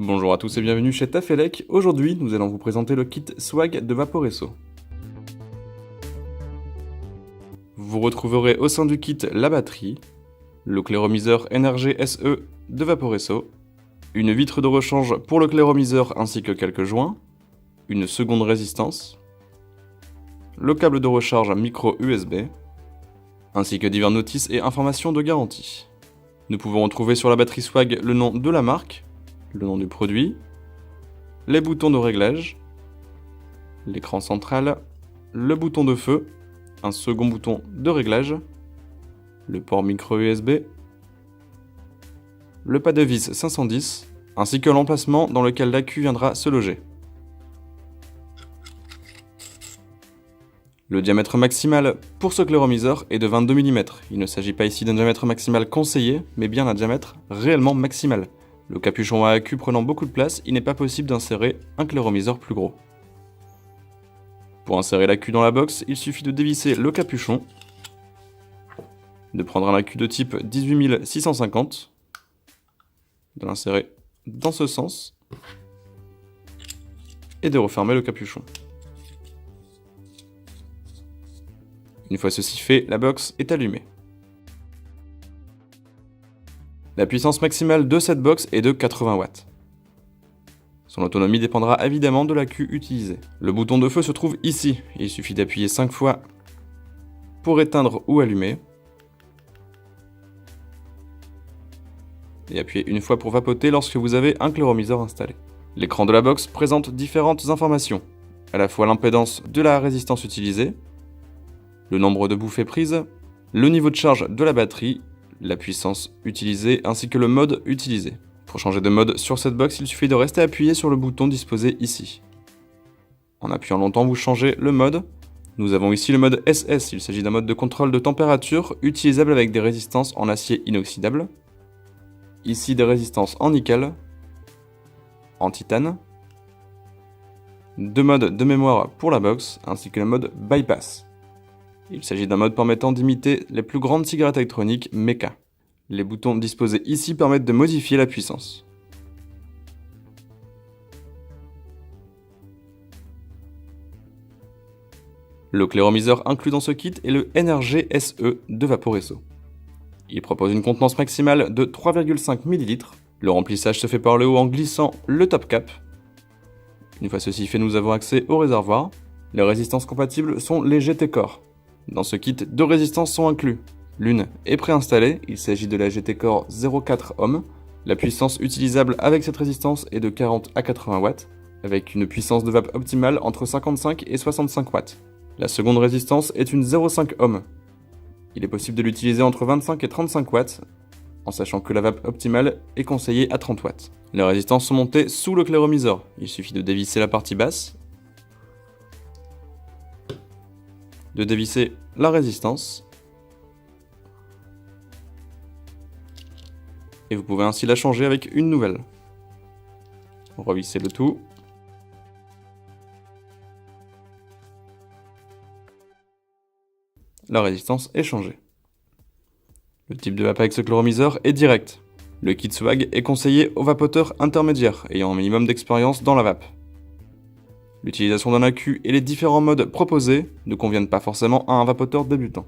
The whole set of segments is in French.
Bonjour à tous et bienvenue chez Tafelec. Aujourd'hui, nous allons vous présenter le kit Swag de Vaporesso. Vous retrouverez au sein du kit la batterie, le clairomiseur NRG SE de Vaporesso, une vitre de rechange pour le clairomiseur ainsi que quelques joints, une seconde résistance, le câble de recharge micro USB, ainsi que divers notices et informations de garantie. Nous pouvons retrouver sur la batterie Swag le nom de la marque, le nom du produit, les boutons de réglage, l'écran central, le bouton de feu, un second bouton de réglage, le port micro USB, le pas de vis 510, ainsi que l'emplacement dans lequel l'accu viendra se loger. Le diamètre maximal pour ce clairomiseur est de 22 mm. Il ne s'agit pas ici d'un diamètre maximal conseillé, mais bien d'un diamètre réellement maximal. Le capuchon à accu prenant beaucoup de place, il n'est pas possible d'insérer un clairomiseur plus gros. Pour insérer l'accu dans la box, il suffit de dévisser le capuchon, de prendre un accu de type 18650, de l'insérer dans ce sens, et de refermer le capuchon. Une fois ceci fait, la box est allumée. La puissance maximale de cette box est de 80 watts. Son autonomie dépendra évidemment de l'accu utilisé. Le bouton de feu se trouve ici. Il suffit d'appuyer 5 fois pour éteindre ou allumer. Et appuyer une fois pour vapoter lorsque vous avez un clairomiseur installé. L'écran de la box présente différentes informations. À la fois l'impédance de la résistance utilisée, le nombre de bouffées prises, le niveau de charge de la batterie, la puissance utilisée ainsi que le mode utilisé. Pour changer de mode sur cette box, il suffit de rester appuyé sur le bouton disposé ici. En appuyant longtemps, vous changez le mode. Nous avons ici le mode SS, il s'agit d'un mode de contrôle de température utilisable avec des résistances en acier inoxydable. Ici des résistances en nickel, en titane. Deux modes de mémoire pour la box ainsi que le mode bypass. Il s'agit d'un mode permettant d'imiter les plus grandes cigarettes électroniques Mecha. Les boutons disposés ici permettent de modifier la puissance. Le clairomiseur inclus dans ce kit est le NRG SE de Vaporesso. Il propose une contenance maximale de 3,5 ml. Le remplissage se fait par le haut en glissant le top cap. Une fois ceci fait, nous avons accès au réservoir. Les résistances compatibles sont les GT Core. Dans ce kit, deux résistances sont inclus. L'une est préinstallée, il s'agit de la GT Core 04 ohm. La puissance utilisable avec cette résistance est de 40 à 80 watts, avec une puissance de vape optimale entre 55 et 65 watts. La seconde résistance est une 0,5 ohm. Il est possible de l'utiliser entre 25 et 35 watts, en sachant que la vape optimale est conseillée à 30 watts. Les résistances sont montées sous le clairomiseur. Il suffit de dévisser la partie basse, de dévisser la résistance, et vous pouvez ainsi la changer avec une nouvelle. Revissez le tout. La résistance est changée. Le type de vape avec ce clairomiseur est direct. Le kit Swag est conseillé aux vapoteurs intermédiaires ayant un minimum d'expérience dans la vape. L'utilisation d'un accu et les différents modes proposés ne conviennent pas forcément à un vapoteur débutant.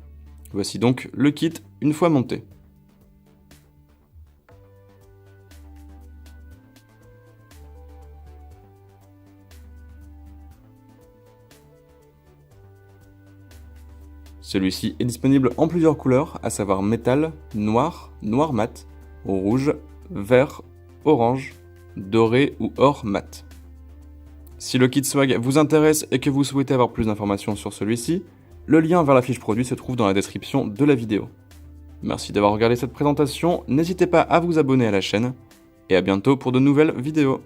Voici donc le kit une fois monté. Celui-ci est disponible en plusieurs couleurs, à savoir métal, noir, noir mat, rouge, vert, orange, doré ou or mat. Si le kit Swag vous intéresse et que vous souhaitez avoir plus d'informations sur celui-ci, le lien vers la fiche produit se trouve dans la description de la vidéo. Merci d'avoir regardé cette présentation, n'hésitez pas à vous abonner à la chaîne, et à bientôt pour de nouvelles vidéos.